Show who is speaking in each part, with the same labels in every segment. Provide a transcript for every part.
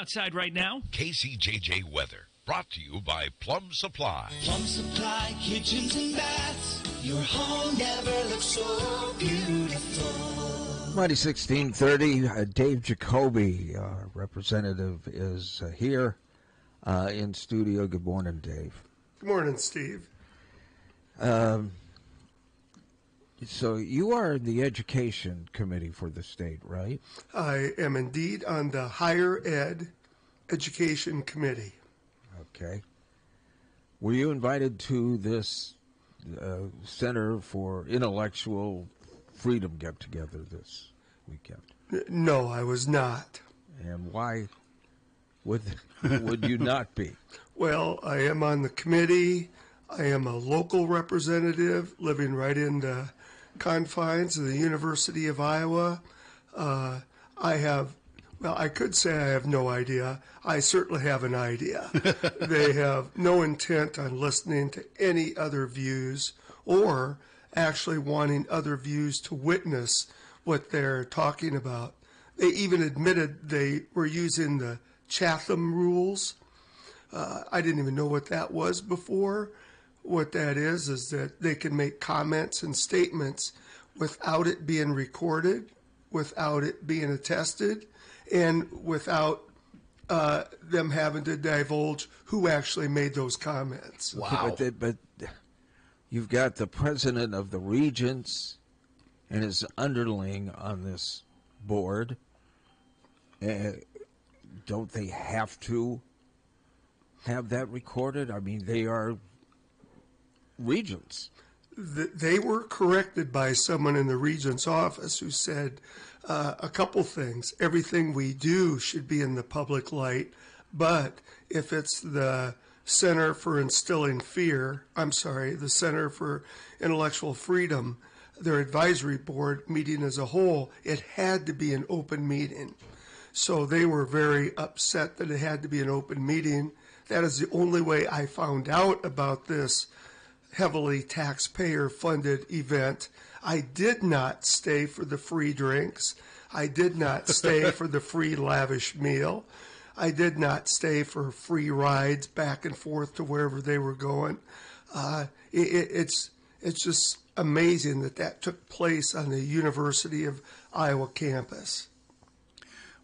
Speaker 1: outside right now?
Speaker 2: KCJJ weather brought to you by Plum Supply.
Speaker 3: Plum Supply kitchens and baths. Your home never looks so beautiful.
Speaker 4: Mighty 1630, Dave Jacoby, representative, is here in studio. Good morning, Dave.
Speaker 5: Good morning, Steve.
Speaker 4: So you are the education committee for the state, right?
Speaker 5: I am indeed on the Higher Ed Education Committee.
Speaker 4: Okay. Were you invited to this Center for Intellectual Freedom get-together this weekend?
Speaker 5: No, I was not.
Speaker 4: And why would you not be?
Speaker 5: Well, I am on the committee. I am a local representative living right in the confines of the University of Iowa. I could say I have no idea. I certainly have an idea. They have no intent on listening to any other views or actually wanting other views to witness what they're talking about. They even admitted they were using the Chatham rules. I didn't even know what that was before. What that is that they can make comments and statements without it being recorded, without it being attested, and without them having to divulge who actually made those comments.
Speaker 4: Wow. But you've got the president of the Regents and his underling on this board. Don't they have to have that recorded? I mean, they are Regents.
Speaker 5: They were corrected by someone in the Regent's office who said a couple things. Everything we do should be in the public light, but if it's the Center for Instilling Fear, the Center for Intellectual Freedom, their advisory board meeting as a whole, it had to be an open meeting. So they were very upset that it had to be an open meeting. That is the only way I found out about this heavily taxpayer-funded event. I did not stay for the free drinks. I did not stay for the free lavish meal. I did not stay for free rides back and forth to wherever they were going. It's just amazing that took place on the University of Iowa campus.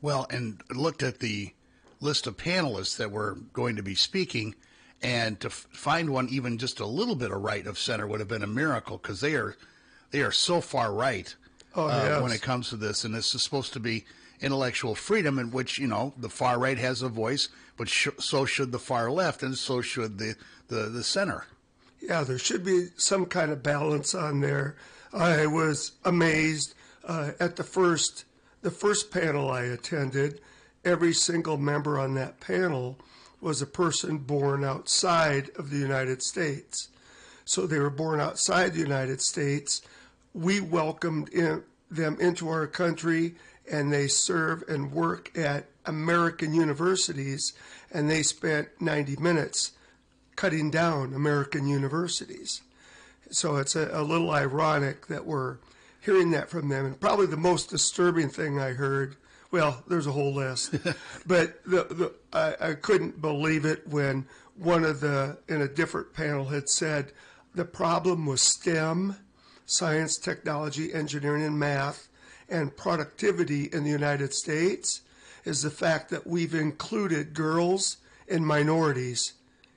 Speaker 6: Well, and looked at the list of panelists that were going to be speaking, and to find one even just a little bit of right of center would have been a miracle, because they are so far right
Speaker 5: Yes.
Speaker 6: when it comes to this. And this is supposed to be intellectual freedom, in which, the far right has a voice, but so should the far left, and so should the center.
Speaker 5: Yeah, there should be some kind of balance on there. I was amazed at the first panel I attended. Every single member on that panel was a person born outside of the United States. So they were born outside the United States. We welcomed them into our country, and they serve and work at American universities, and they spent 90 minutes cutting down American universities. So it's a little ironic that we're hearing that from them. And probably the most disturbing thing I heard, well, there's a whole list, but I couldn't believe it when one of in a different panel had said the problem was STEM, science, technology, engineering, and math, and productivity in the United States is the fact that we've included girls and minorities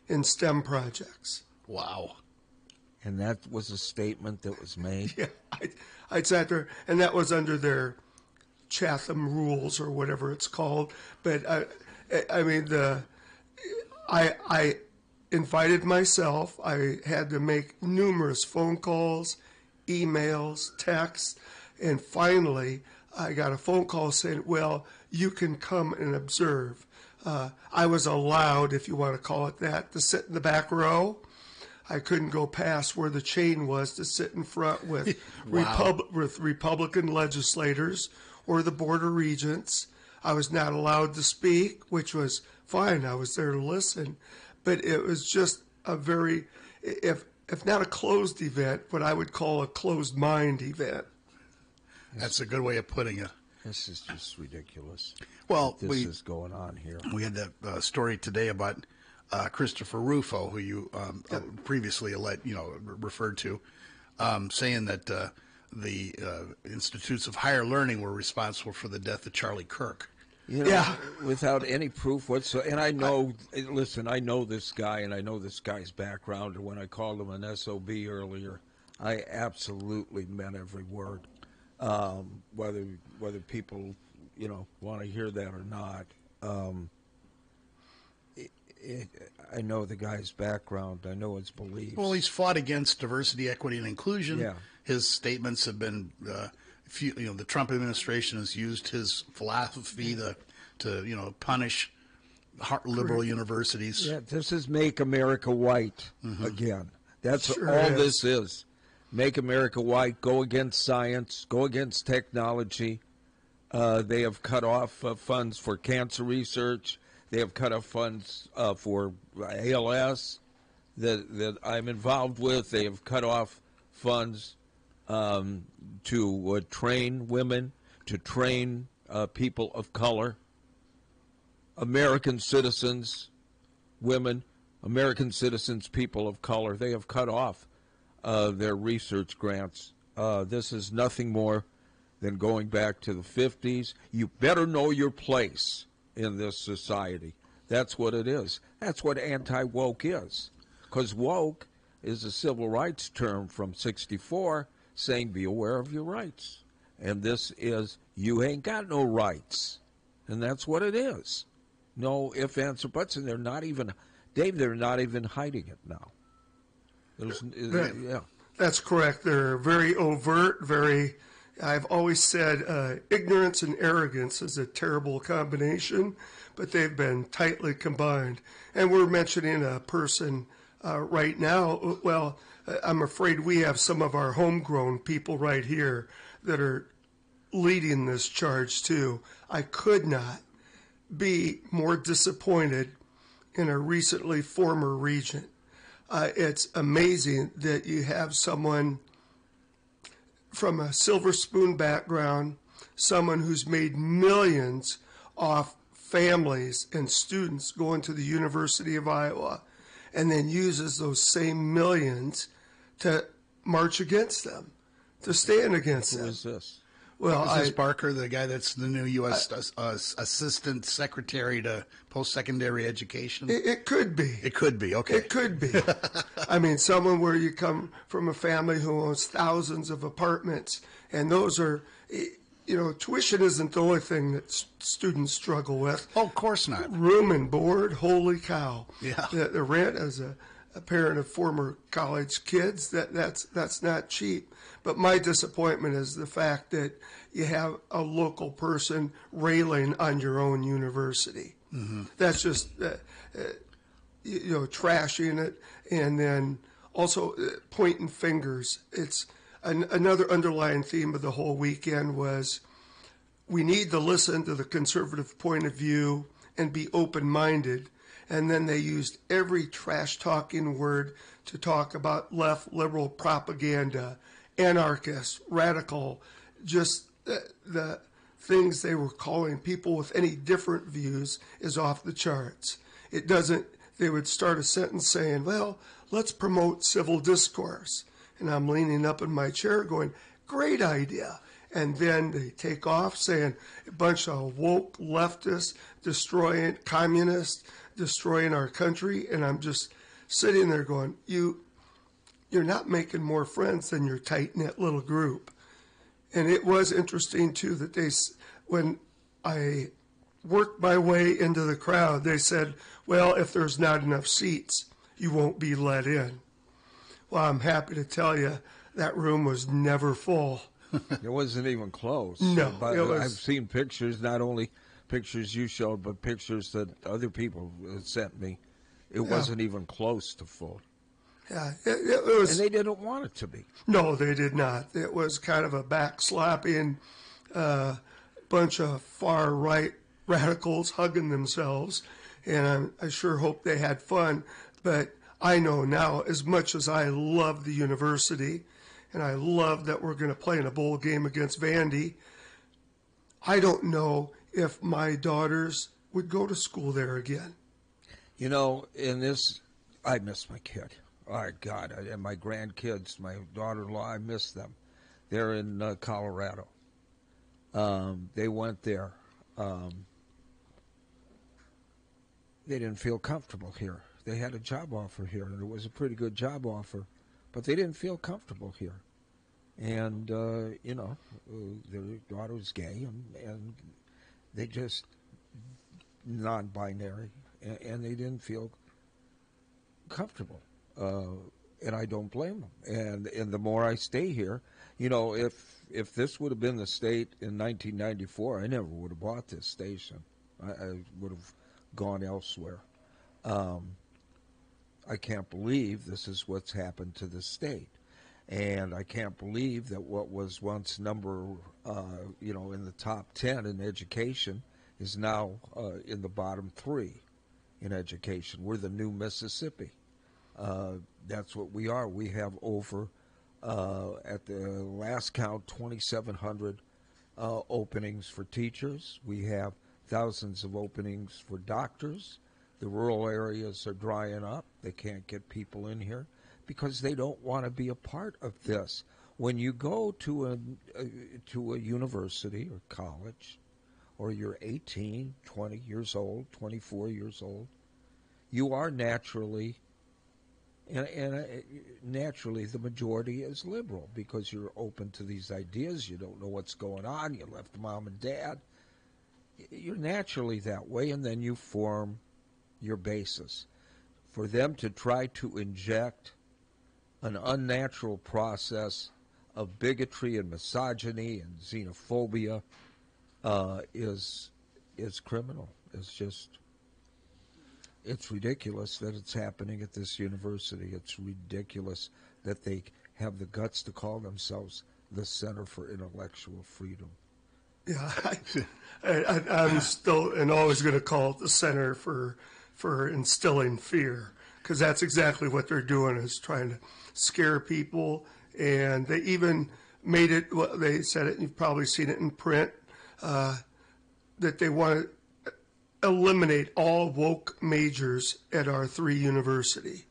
Speaker 5: in STEM projects.
Speaker 6: Wow.
Speaker 4: And that was a statement that was made?
Speaker 5: Yeah, I sat there, and that was under their Chatham rules or whatever it's called. But I invited myself. I had to make numerous phone calls, emails, texts, and finally I got a phone call saying, well, you can come and observe. I was allowed, if you want to call it that, to sit in the back row. I couldn't go past where the chain was to sit in front with
Speaker 6: Wow.
Speaker 5: with Republican legislators or the Board of Regents. I was not allowed to speak, which was fine. I was there to listen. But it was just a very, if not a closed event, what I would call a closed mind event.
Speaker 6: That's a good way of putting it.
Speaker 4: This is just ridiculous.
Speaker 6: Well,
Speaker 4: This is going on here.
Speaker 6: We had that story today about Christopher Rufo, who you previously referred to, saying that the Institutes of Higher Learning were responsible for the death of Charlie Kirk.
Speaker 4: You know, without any proof whatsoever. And I know, listen, I know this guy, and I know this guy's background. And when I called him an SOB earlier, I absolutely meant every word. Whether people, want to hear that or not. I know the guy's background. I know his beliefs.
Speaker 6: Well, he's fought against diversity, equity, and inclusion.
Speaker 4: Yeah.
Speaker 6: His statements have been, the Trump administration has used his philosophy to punish liberal universities.
Speaker 4: Yeah, this is Make America White again. That's all this is. Make America White, go against science, go against technology. They have cut off funds for cancer research. They have cut off funds for ALS that I'm involved with. They have cut off funds to train women, to train people of color, American citizens, women, American citizens, people of color. They have cut off their research grants. This is nothing more than going back to the 50s. You better know your place in this society. That's what it is. That's what anti-woke is. Because woke is a civil rights term from 64 saying be aware of your rights. And this is you ain't got no rights. And that's what it is. No ifs, ands, or buts. And they're not even, Dave, they're not even hiding it now.
Speaker 5: That's correct. They're very overt, I've always said ignorance and arrogance is a terrible combination, but they've been tightly combined. And we're mentioning a person right now. Well, I'm afraid we have some of our homegrown people right here that are leading this charge too. I could not be more disappointed in a recently former regent. It's amazing that you have someone from a silver spoon background, someone who's made millions off families and students going to the University of Iowa, and then uses those same millions to march against them, to stand against them.
Speaker 4: Who is this?
Speaker 5: Well,
Speaker 6: Is this Barker, the guy that's the new U.S. Assistant Secretary to Post-Secondary Education?
Speaker 5: It could be.
Speaker 6: It could be, okay.
Speaker 5: It could be. I mean, someone where you come from a family who owns thousands of apartments, and those are, tuition isn't the only thing that students struggle with.
Speaker 6: Oh, of course not.
Speaker 5: Room and board, holy cow.
Speaker 6: Yeah.
Speaker 5: The rent, as a parent of former college kids, that's not cheap. But my disappointment is the fact that you have a local person railing on your own university. Mm-hmm. That's just, trashing it, and then also pointing fingers. It's another underlying theme of the whole weekend was we need to listen to the conservative point of view and be open-minded. And then they used every trash-talking word to talk about left liberal propaganda, anarchist, radical, just the things they were calling people with any different views is off the charts. It doesn't, they would start a sentence saying, well, let's promote civil discourse. And I'm leaning up in my chair going, great idea. And then they take off saying a bunch of woke leftists destroying, communists destroying our country. And I'm just sitting there going, you're not making more friends than your tight-knit little group. And it was interesting, too, that when I worked my way into the crowd, they said, well, if there's not enough seats, you won't be let in. Well, I'm happy to tell you that room was never full.
Speaker 4: It wasn't even close.
Speaker 5: No.
Speaker 4: But I've seen pictures, not only pictures you showed, but pictures that other people sent me. It wasn't even close to full.
Speaker 5: Yeah, it was.
Speaker 4: And they didn't want it to be.
Speaker 5: No, they did not. It was kind of a backslapping bunch of far-right radicals hugging themselves, and I sure hope they had fun. But I know now, as much as I love the university, and I love that we're going to play in a bowl game against Vandy, I don't know if my daughters would go to school there again.
Speaker 4: You know, in this, I miss my kid. Oh, God, and my grandkids, my daughter-in-law, I miss them. They're in Colorado. They went there. They didn't feel comfortable here. They had a job offer here, and it was a pretty good job offer, but they didn't feel comfortable here. And, you know, their daughter was gay, and they just non-binary, and they didn't feel comfortable. And I don't blame them. And the more I stay here, you know, if this would have been the state in 1994, I never would have bought this station. I would have gone elsewhere. I can't believe this is what's happened to the state. And I can't believe that what was once number, you know, in the top 10 in education is now in the bottom 3 in education. We're the new Mississippi. That's what we are. We have over, at the last count, 2,700 openings for teachers. We have thousands of openings for doctors. The rural areas are drying up. They can't get people in here because they don't want to be a part of this. When you go to a university or college, or you're 18, 20 years old, 24 years old, you are naturally, and naturally the majority is liberal because you're open to these ideas. You don't know what's going on. You left mom and dad. You're naturally that way, and then you form your basis. For them to try to inject an unnatural process of bigotry and misogyny and xenophobia is criminal. It's ridiculous that it's happening at this university. It's ridiculous that they have the guts to call themselves the Center for Intellectual Freedom.
Speaker 5: Yeah, I'm still and always going to call it the Center for Instilling Fear, because that's exactly what they're doing, is trying to scare people. And they even made it, well, they said it, and you've probably seen it in print, that they want to eliminate all woke majors at our 3 universities.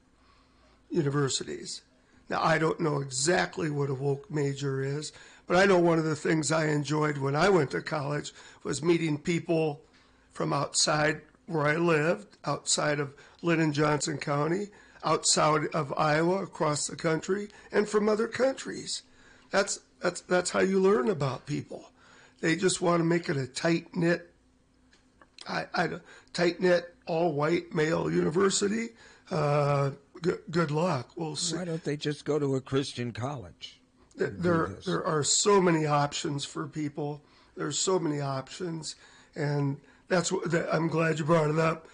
Speaker 5: Now, I don't know exactly what a woke major is, but I know one of the things I enjoyed when I went to college was meeting people from outside where I lived, outside of Linn Johnson County, outside of Iowa, across the country, and from other countries. That's how you learn about people. They just want to make it a tight-knit, all-white male university. Good luck. We'll see.
Speaker 4: Why don't they just go to a Christian college?
Speaker 5: There are so many options for people. There's so many options, and that's what I'm glad you brought it up.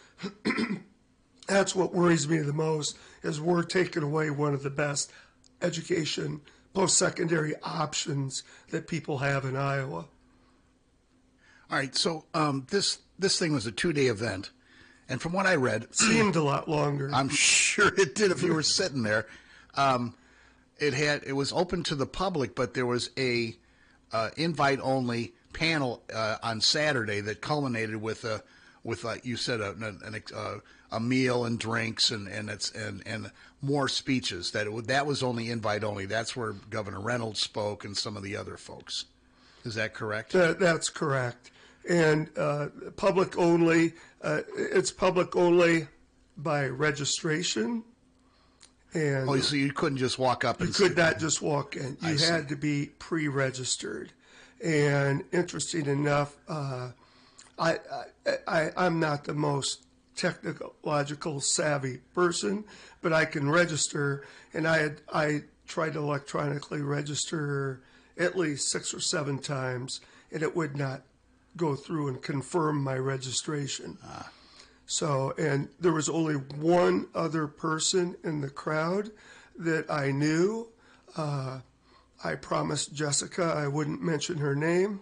Speaker 5: That's what worries me the most, is we're taking away one of the best education, post-secondary options that people have in Iowa.
Speaker 6: All right, so this thing was a 2-day event, and from what I read,
Speaker 5: it seemed a lot longer.
Speaker 6: I'm sure it did if you were sitting there. It was open to the public, but there was a invite-only panel on Saturday that culminated with like you said, a meal and drinks and more speeches. That was only invite only. That's where Governor Reynolds spoke and some of the other folks. Is that correct?
Speaker 5: That's correct. And public only. It's public only by registration. And
Speaker 6: so you couldn't just walk up and
Speaker 5: you could not just walk in. You had to be pre-registered. And interesting enough, I'm not the most technological savvy person, but I can register, and I tried to electronically register at least 6 or 7 times, and it would not go through and confirm my registration. So, and there was only one other person in the crowd that I knew. I promised Jessica I wouldn't mention her name,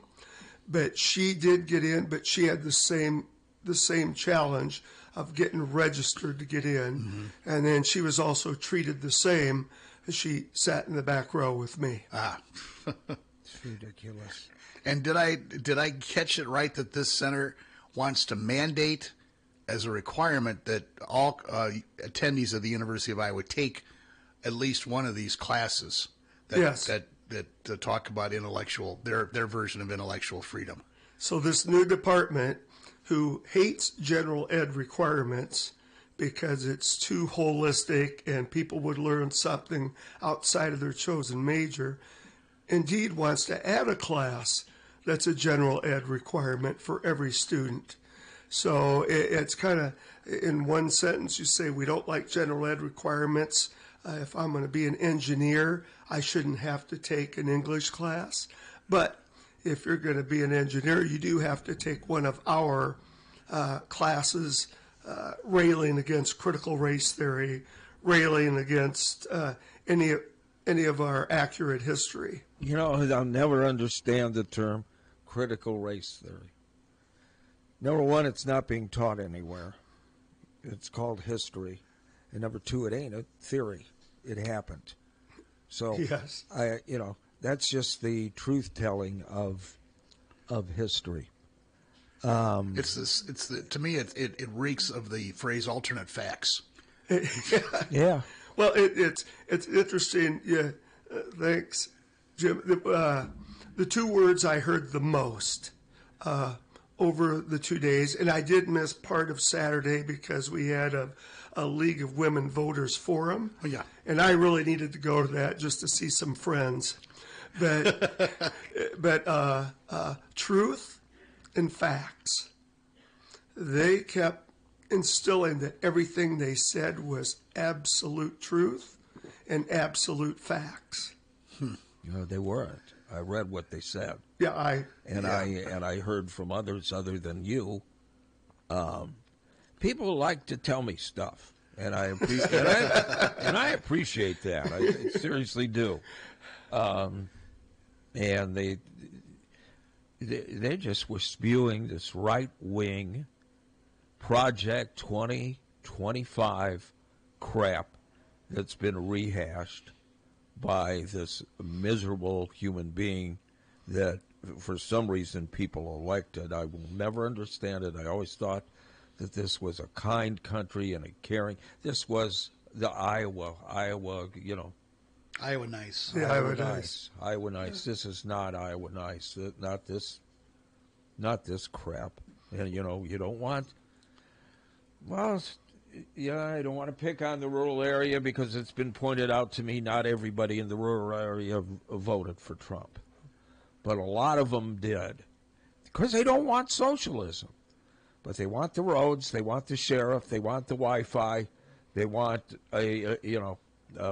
Speaker 5: but she did get in, but she had the same challenge of getting registered to get in. Mm-hmm. And then she was also treated the same as she sat in the back row with me.
Speaker 4: It's ridiculous.
Speaker 6: And did I catch it right that this center wants to mandate as a requirement that all attendees of the University of Iowa take at least one of these classes that talk about their version of intellectual freedom?
Speaker 5: So this new department, who hates general ed requirements because it's too holistic and people would learn something outside of their chosen major, indeed wants to add a class that's a general ed requirement for every student. So it's kind of, in one sentence, you say we don't like general ed requirements. If I'm going to be an engineer, I shouldn't have to take an English class. But if you're going to be an engineer, you do have to take one of our classes railing against critical race theory, railing against any of our accurate history.
Speaker 4: You know, I'll never understand the term critical race theory. Number one, it's not being taught anywhere. It's called history. And number two, it ain't a theory. It happened. So,
Speaker 5: yes.
Speaker 4: That's just the truth-telling of history.
Speaker 6: To me, it reeks of the phrase alternate facts.
Speaker 4: Yeah.
Speaker 5: Well, it's interesting. Yeah, thanks, Jim. The two words I heard the most over the 2 days, and I did miss part of Saturday because we had a League of Women Voters Forum.
Speaker 6: Oh, yeah.
Speaker 5: And I really needed to go to that just to see some friends. But truth and facts. They kept instilling that everything they said was absolute truth and absolute facts.
Speaker 4: They weren't. I read what they said.
Speaker 5: Yeah,
Speaker 4: I heard from others other than you. People like to tell me stuff, and I appreciate that. I seriously do. And they just were spewing this right-wing Project 2025 crap that's been rehashed by this miserable human being that, for some reason, people elected. I will never understand it. I always thought that this was a kind country and a caring. This was the Iowa,
Speaker 6: Iowa nice.
Speaker 5: Yeah, Iowa nice.
Speaker 4: Iowa nice. This is not Iowa nice. Not this crap. And, you don't want, I don't want to pick on the rural area because it's been pointed out to me not everybody in the rural area voted for Trump. But a lot of them did because they don't want socialism. But they want the roads, they want the sheriff, they want the Wi-Fi, they want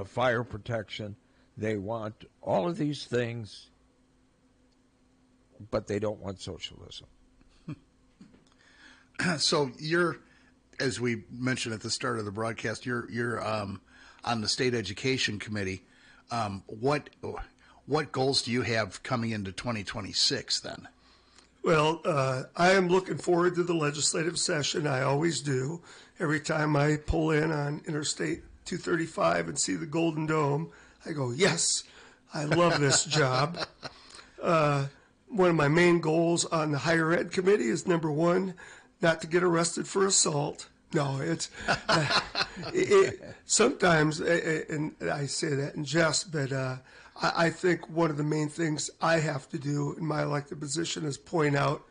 Speaker 4: fire protection, they want all of these things, but they don't want socialism.
Speaker 6: So you're, as we mentioned at the start of the broadcast, you're on the state education committee. What goals do you have coming into 2026 then?
Speaker 5: Well, I am looking forward to the legislative session. I always do. Every time I pull in on Interstate 235 and see the Golden Dome, I go, yes, I love this job. One of my main goals on the higher ed committee is, number one, not to get arrested for assault. No, it's sometimes, and I say that in jest, but I think one of the main things I have to do in my elected position is point out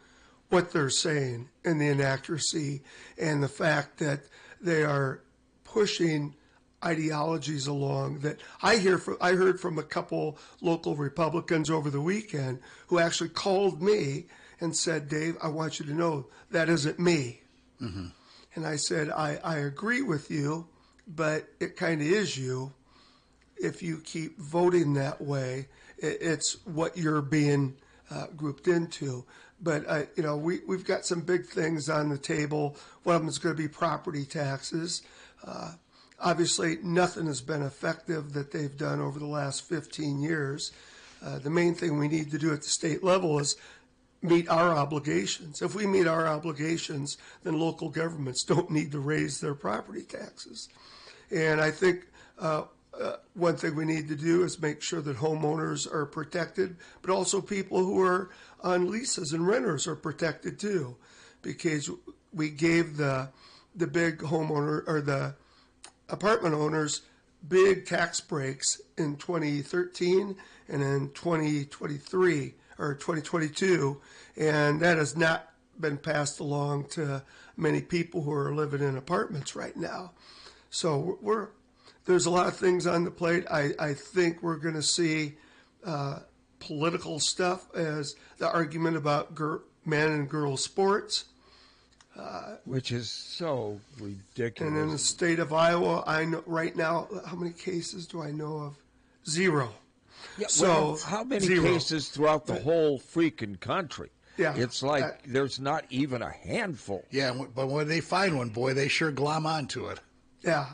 Speaker 5: what they're saying and the inaccuracy and the fact that they are pushing ideologies along that I heard from a couple local Republicans over the weekend who actually called me and said, Dave, I want you to know that isn't me. Mm-hmm. And I said, I agree with you, but it kind of is you. If you keep voting that way, it's what you're being grouped into. But we've got some big things on the table. One of them is going to be property taxes. Obviously, nothing has been effective that they've done over the last 15 years. The main thing we need to do at the state level is meet our obligations. If we meet our obligations, then local governments don't need to raise their property taxes. And I think one thing we need to do is make sure that homeowners are protected, but also people who are on leases and renters are protected too, because we gave the big homeowner or the apartment owners big tax breaks in 2013 and in 2023 or 2022, and that has not been passed along to many people who are living in apartments right now. So there's a lot of things on the plate. I think we're going to see political stuff as the argument about men and girls sports.
Speaker 4: Which is so ridiculous.
Speaker 5: And in the state of Iowa, I know right now, how many cases do I know of? 0.
Speaker 4: Yeah,
Speaker 5: so
Speaker 4: well, how many
Speaker 5: 0.
Speaker 4: cases throughout the whole freaking country?
Speaker 5: Yeah,
Speaker 4: it's like there's not even a handful.
Speaker 6: Yeah, but when they find one, boy, they sure glom onto it.
Speaker 5: Yeah,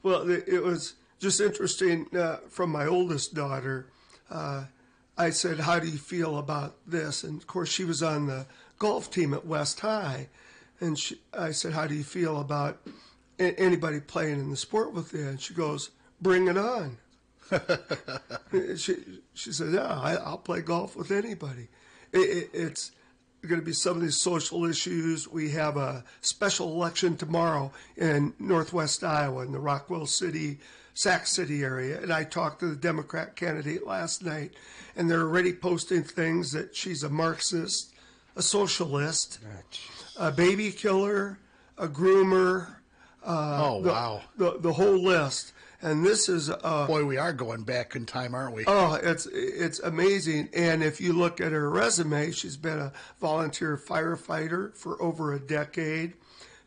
Speaker 5: well, it was just interesting from my oldest daughter. I said, how do you feel about this? And of course, she was on the golf team at West High. And I said, how do you feel about anybody playing in the sport with you? And she goes, bring it on. she said, yeah, I'll play golf with anybody. It's going to be some of these social issues. We have a special election tomorrow in northwest Iowa in the Rockwell City, Sac City area. And I talked to the Democrat candidate last night, and they're already posting things that she's a Marxist, a socialist, a baby killer, a groomer.
Speaker 6: Wow.
Speaker 5: The whole list. And this is
Speaker 6: boy, we are going back in time, aren't we?
Speaker 5: Oh, it's amazing. And if you look at her resume, she's been a volunteer firefighter for over a decade.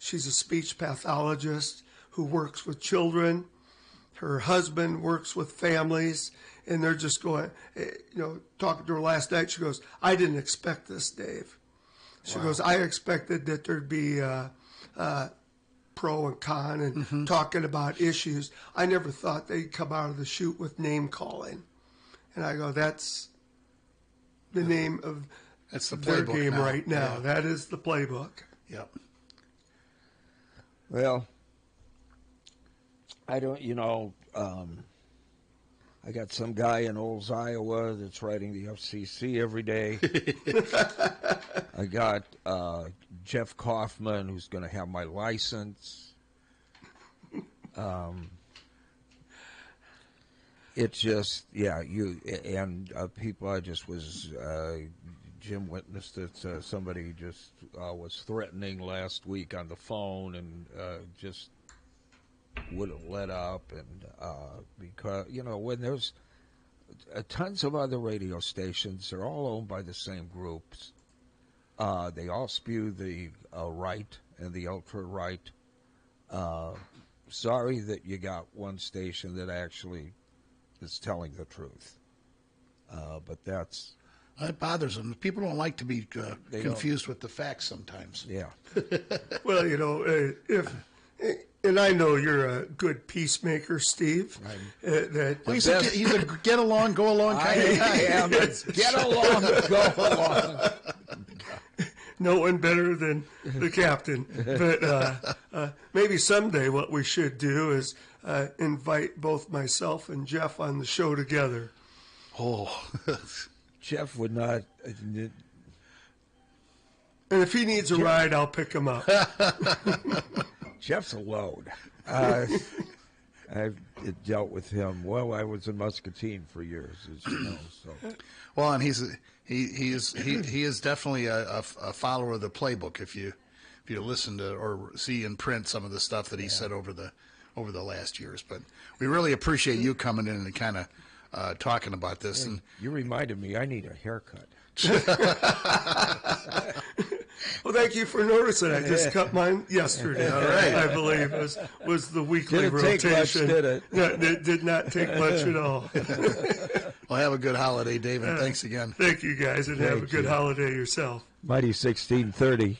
Speaker 5: She's a speech pathologist who works with children. Her husband works with families, and they're just going, talking to her last night, she goes, I didn't expect this, Dave. She goes, I expected that there'd be pro and con and talking about issues. I never thought they'd come out of the chute with name calling. And I go, that's the name of their game now. Right now. Yeah. That is the playbook.
Speaker 6: Yep.
Speaker 4: Well, I don't, I got some guy in Olds, Iowa that's writing the FCC every day. I got Jeff Kaufman, who's going to have my license. It's just, people, I just was, Jim witnessed that somebody just was threatening last week on the phone and just wouldn't let up. And because, when there's tons of other radio stations, they're all owned by the same groups. They all spew the right and the ultra-right. Sorry that you got one station that actually is telling the truth. But that's...
Speaker 6: It bothers them. People don't like to be confused with the facts sometimes.
Speaker 4: Yeah.
Speaker 5: Well, and I know you're a good peacemaker, Steve.
Speaker 6: He's a get along, go along kind of guy.
Speaker 4: I am a get along, go along.
Speaker 5: No one better than the captain. But maybe someday what we should do is invite both myself and Jeff on the show together.
Speaker 6: Oh,
Speaker 4: Jeff would not.
Speaker 5: And if he needs a ride, I'll pick him up.
Speaker 4: Jeff's a load. I've dealt with him. Well, I was in Muscatine for years, as you know. So.
Speaker 6: Well, and he is definitely a follower of the playbook. If you listen to or see in print some of the stuff that he said over the last years, but we really appreciate you coming in and kind of talking about this. And
Speaker 4: you reminded me, I need a haircut.
Speaker 5: Well, thank you for noticing. I just cut mine yesterday.
Speaker 6: Right.
Speaker 5: I believe was the weekly
Speaker 4: didn't
Speaker 5: rotation.
Speaker 4: Take much, did it?
Speaker 5: No, it did not take much at all.
Speaker 6: Well, have a good holiday, David. Thanks again.
Speaker 5: Thank you, guys, and have a good holiday yourself.
Speaker 4: Mighty 1630.